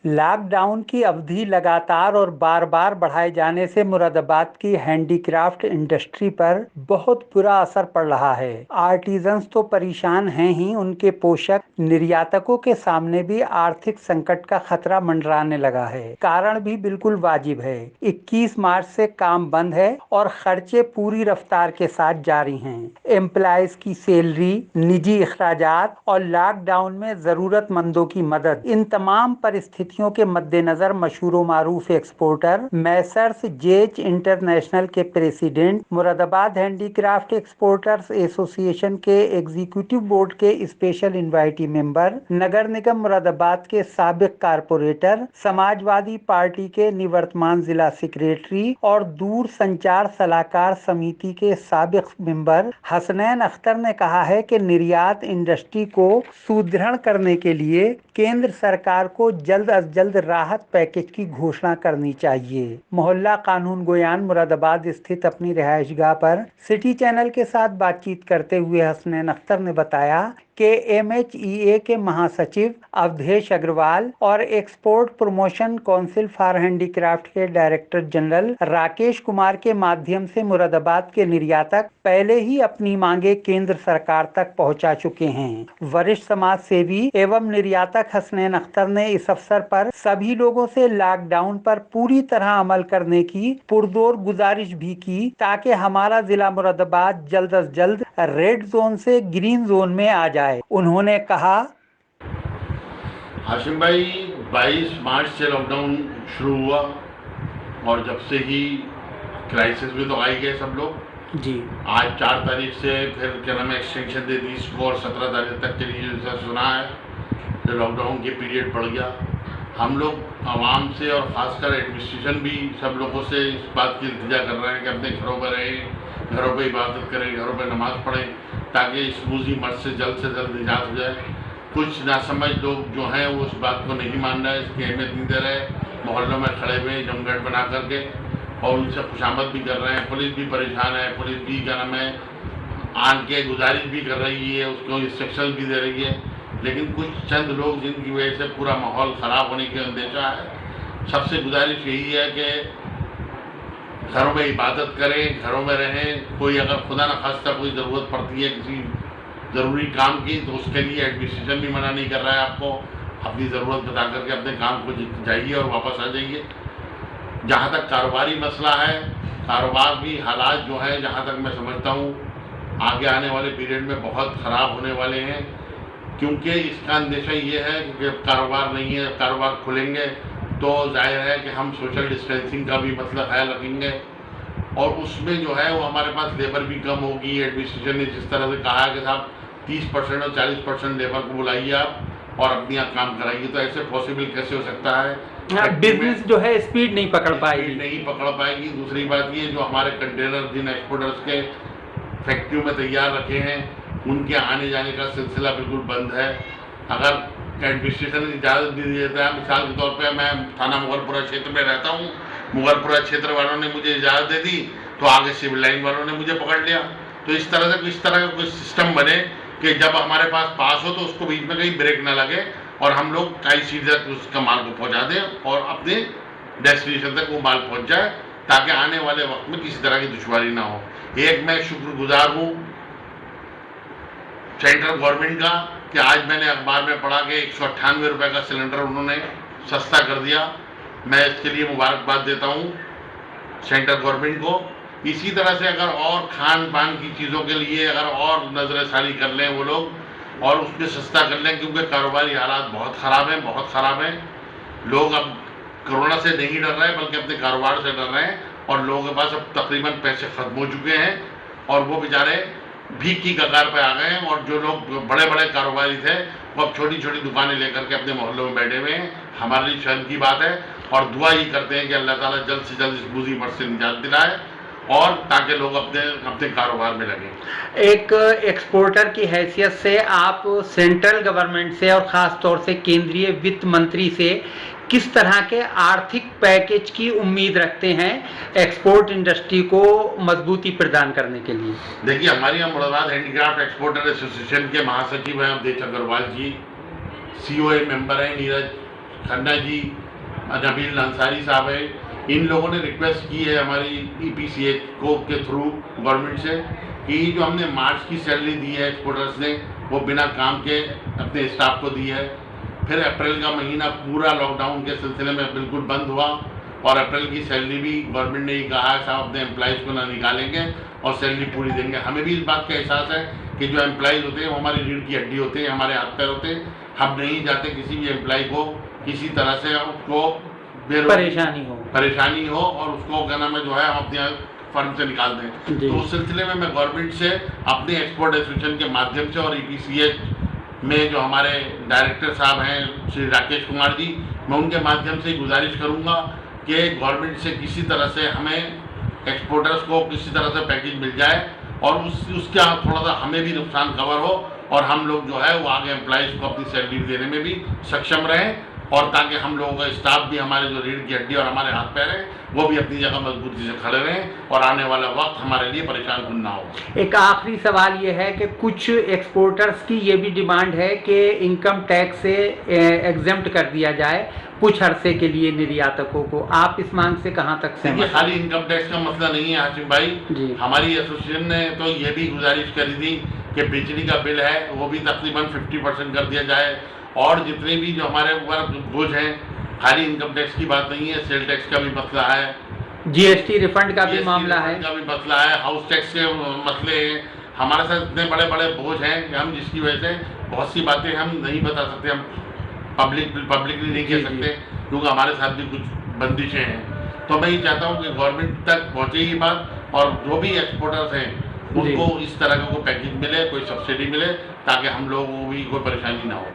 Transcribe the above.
Lockdown की अवधि लगातार और बार बार बढ़ाए जाने से मुरादाबाद की हैंडीक्राफ्ट इंडस्ट्री पर बहुत बुरा असर पड़ रहा है। आर्टिजन्स तो परेशान हैं ही, उनके पोषक निर्यातकों के सामने भी आर्थिक संकट का खतरा मंडराने लगा है। कारण भी बिल्कुल वाजिब है। 21 मार्च से काम बंद है और खर्चे पूरी रफ्तार के साथ जारी हैं। एम्प्लॉयज की सैलरी, निजी अखराजात और लॉकडाउन में जरूरतमंदों की मदद, इन तमाम परिस्थितियों के मद्देनजर मशहूर मारूफ एक्सपोर्टर मैसर्स जेच इंटरनेशनल के president, Moradabad handicraft exporters association के एग्जीक्यूटिव बोर्ड के स्पेशल इन्वाइटी मेंबर, नगर निगम मुरादाबाद के साबिक कारपोरेटर, समाजवादी पार्टी के निवर्तमान जिला सेक्रेटरी और दूर संचार सलाहकार समिति के साबिक मेंबर हसनैन अख्तर ने कहा है कि निर्यात इंडस्ट्री को सुदृढ़ करने के लिए केंद्र सरकार को जल्द अज जल्द राहत पैकेज की घोषणा करनी चाहिए। मोहल्ला कानून गोयान मुरादाबाद स्थित अपनी रिहायशगाह पर सिटी चैनल के साथ बातचीत करते हुए हसनैन अख्तर ने बताया कि MHEA के महासचिव अवधेश अग्रवाल और export promotion council for handicraft के डायरेक्टर जनरल राकेश कुमार के माध्यम से मुरादाबाद के निर्यातक पहले ही अपनी मांगे केंद्र सरकार तक पहुंचा चुके हैं। वरिष्ठ समाज सेवी एवं निर्यातक हसनैन अख्तर ने इस अवसर पर सभी लोगों से लॉकडाउन पर पूरी तरह अमल करने की पुरजोर गुजारिश भी की, ताकि हमारा जिला मुरादाबाद जल्द अज जल्द रेड जोन से ग्रीन जोन में आ जाए। उन्होंने कहा, हाशिम भाई, 22 मार्च से लॉकडाउन शुरू हुआ और जब से ही क्राइसिस में तो आ ही गए सब लोग जी। आज 4 तारीख से फिर क्या नाम है एक्सटेंशन दे दी इसको और 17 तारीख तक के लिए जैसा सुना है जो लॉकडाउन के पीरियड पड़ गया। हम लोग आवाम से और ख़ासकर एडमिनिस्ट्रेशन भी सब लोगों से इस बात की इल्तिजा कर रहे हैं कि अपने घरों पर रहें, घरों पर इबादत करें, घरों पर नमाज़ पढ़ें, ताकि इस मूजी मर्ज से जल्द निजात हो जाए। कुछ नासमझ लोग जो हैं वो इस बात को नहीं मान रहे, इसकी अहमियत नहीं दे रहे, मोहल्लों में खड़े हुए जमघट बना करके और उनसे खुशामद भी कर रहे हैं। पुलिस भी परेशान है, पुलिस भी क्या नाम है आन के गुजारिश भी कर रही है, उसको इंस्ट्रक्शन भी दे रही है, लेकिन कुछ चंद लोग जिनकी वजह से पूरा माहौल ख़राब होने की अंदेशा है। सबसे गुजारिश यही है कि घरों में इबादत करें, घरों में रहें। कोई अगर खुदा न खास्ता कोई ज़रूरत पड़ती है किसी ज़रूरी काम की तो उसके लिए एडमिनिस्ट्रेशन भी मना नहीं कर रहा है आपको, अपनी ज़रूरत बता करके अपने काम को जाइए और वापस आ जाइए। जहाँ तक कारोबारी मसला है, कारोबार भी हालात जो हैं जहाँ तक मैं समझता हूँ आगे आने वाले पीरियड में बहुत ख़राब होने वाले हैं, क्योंकि इसका अंदेशा ये है कि कारोबार नहीं है, कारोबार खुलेंगे तो जाहिर है कि हम सोशल डिस्टेंसिंग का भी मतलब ख्याल रखेंगे और उसमें जो है वो हमारे पास लेबर भी कम होगी। एडमिनिस्ट्रेशन ने जिस तरह से कहा है कि साहब 30% और 40% लेबर को बुलाइए आप और अपनी आप काम कराइए, तो ऐसे पॉसिबल कैसे हो सकता है? बिजनेस जो है स्पीड नहीं पकड़ पाएगी। नहीं पकड़ पाएगी। दूसरी बात ये जो हमारे कंटेनर जिन एक्सपोर्टर्स के फैक्ट्रियों में तैयार रखे हैं उनके आने जाने का सिलसिला बिल्कुल बंद है। अगर एडमिनिस्ट्रेशन इजाज़त भी देता है, मिसाल के तौर पर मैं थाना मुगलपुरा क्षेत्र में रहता हूँ, मुगलपुरा क्षेत्र वालों ने मुझे इजाज़त दे दी तो आगे सिविल लाइन वालों ने मुझे पकड़ लिया। तो इस तरह का कोई सिस्टम बने कि जब हमारे पास हो तो उसको बीच में कहीं ब्रेक ना लगे और हम लोग कई सीधे उसका माल को पहुंचा दें और अपने डेस्टिनेशन तक वो माल पहुंच जाए, ताकि आने वाले वक्त में किसी तरह की दुश्वारी ना हो। एक मैं शुक्रगुजार हूँ सेंट्रल गवर्नमेंट का कि आज मैंने अखबार में पढ़ा कि 198 रुपये का सिलेंडर उन्होंने सस्ता कर दिया। मैं इसके लिए मुबारकबाद देता हूँ सेंट्रल गवर्नमेंट को। इसी तरह से अगर और खान पान की चीज़ों के लिए अगर और नज़रसानी कर लें वो लोग और उसमें सस्ता कर लें, क्योंकि कारोबारी हालात बहुत ख़राब हैं। लोग अब कोरोना से नहीं डर रहे बल्कि अपने कारोबार से डर रहे हैं और लोगों के पास अब तकरीबन पैसे ख़त्म हो चुके हैं और वो बेचारे भीख की कगार पे आ गए हैं। और जो लोग बड़े बड़े कारोबारी थे वो अब छोटी छोटी दुकानें लेकर के अपने मोहल्लों में बैठे हुए हैं। हमारे लिए शर्म की बात है और दुआ ही करते हैं कि अल्लाह ताला जल्द से जल्द इस बुरी मर्ज से निजात दिलाए और ताकि लोग अपने कारोबार में लगें। एक एक्सपोर्टर की हैसियत से आप सेंट्रल गवर्नमेंट से और ख़ास तौर से केंद्रीय वित्त मंत्री से किस तरह के आर्थिक पैकेज की उम्मीद रखते हैं एक्सपोर्ट इंडस्ट्री को मजबूती प्रदान करने के लिए? देखिए, हमारे यहाँ मुरादाबाद हैंडीक्राफ्ट एक्सपोर्टर एसोसिएशन के महासचिव हैं अवधेश अग्रवाल जी, COA मेंबर हैं नीरज खन्ना जी, नबील अंसारी साहब है, इन लोगों ने रिक्वेस्ट की है हमारी EPCH को के थ्रू गवर्नमेंट से कि जो हमने मार्च की सैलरी दी है एक्सपोर्टर्स ने, वो बिना काम के अपने स्टाफ को दी है। फिर अप्रैल का महीना पूरा लॉकडाउन के सिलसिले में बिल्कुल बंद हुआ और अप्रैल की सैलरी भी गवर्नमेंट ने ही कहा है साहब अपने एम्प्लॉइज़ को ना निकालेंगे और सैलरी पूरी देंगे। हमें भी इस बात का एहसास है कि जो एम्प्लॉइज़ होते हैं वो हमारी रीढ़ की हड्डी होते हैं, हमारे हाथ पैर होते हैं। हम नहीं चाहते किसी भी एम्प्लॉय को किसी तरह से उसको परेशानी हो और उसको क्या नाम है जो है हम अपने फर्म से निकाल दें। तो उस सिलसिले में मैं गवर्नमेंट से अपने एक्सपोर्ट एसोसिएशन के माध्यम से और EPCH में जो हमारे डायरेक्टर साहब हैं श्री राकेश कुमार जी, मैं उनके माध्यम से गुजारिश करूंगा कि गवर्नमेंट से किसी तरह से हमें एक्सपोर्टर्स को किसी तरह से पैकेज मिल जाए और उसका थोड़ा सा हमें भी नुकसान कवर हो और हम लोग जो है वो आगे एम्प्लॉइज़ को अपनी सैलरी देने में भी सक्षम रहें और ताकि हम लोगों का स्टाफ भी हमारे जो रीढ़ की हड्डी और हमारे हाथ पैर हैं वो भी अपनी जगह मजबूती से खड़े रहें और आने वाला वक्त हमारे लिए परेशान कुन ना हो। एक आखिरी सवाल ये है कि कुछ एक्सपोर्टर्स की ये भी डिमांड है कि इनकम टैक्स से एग्जेम्प्ट कर दिया जाए कुछ अरसे के लिए निर्यातकों को। आप इस मांग से कहाँ तक सहमत हैं? खाली इनकम टैक्स का मसला नहीं है हाशिम भाई, हमारी एसोसिएशन ने तो ये भी गुजारिश करी थी कि बिजली का बिल है वो भी तकरीबन 50% कर दिया जाए और जितने भी जो हमारे ऊपर बोझ हैं, खाली इनकम टैक्स की बात नहीं है, सेल टैक्स का भी मसला है, GST रिफंड का भी मामला है, हाउस टैक्स के मसले हैं। हमारे साथ इतने बड़े बड़े बोझ हैं कि हम जिसकी वजह से बहुत सी बातें हम नहीं बता सकते, हम पब्लिकली नहीं कह सकते क्योंकि हमारे साथ भी कुछ बंदिशें हैं। तो मैं ये चाहता हूँ कि गवर्नमेंट तक पहुँचे ये बात और जो भी एक्सपोर्टर्स हैं उनको इस तरह का कोई पैकेज मिले, कोई सब्सिडी मिले ताकि हम लोगों को भी कोई परेशानी ना हो।